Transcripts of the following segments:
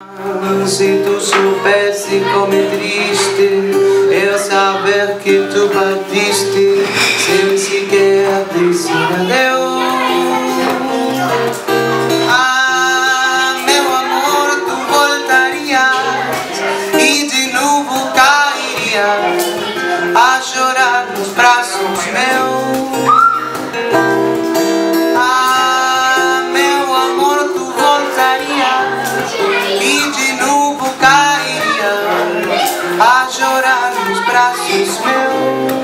Se tu soubesse como é triste eu saber que tu partiste sem sequer dizer adeus. Ah, meu amor, tu voltarias e de novo cairias a chorar nos braços meus. A chorar nos braços meus.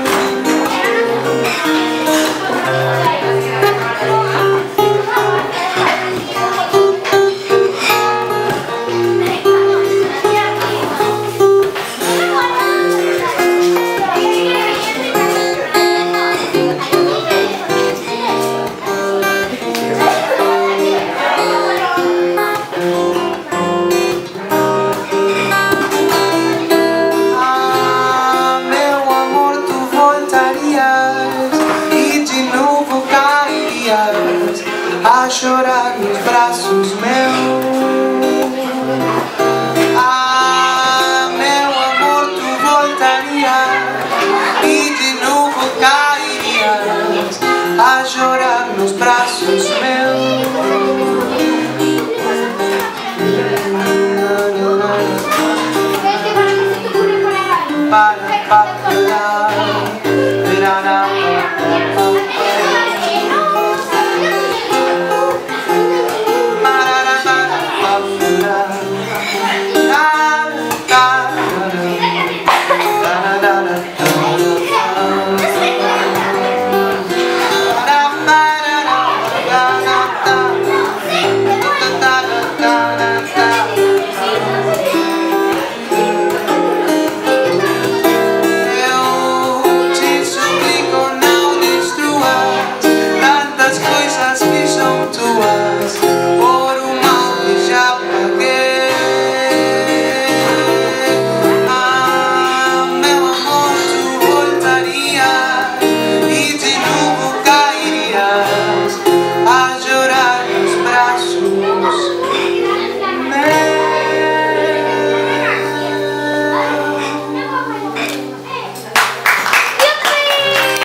A chorar nos braços meus. Ah, meu amor, tu voltarias e de novo cairias a chorar nos braços meus. Para.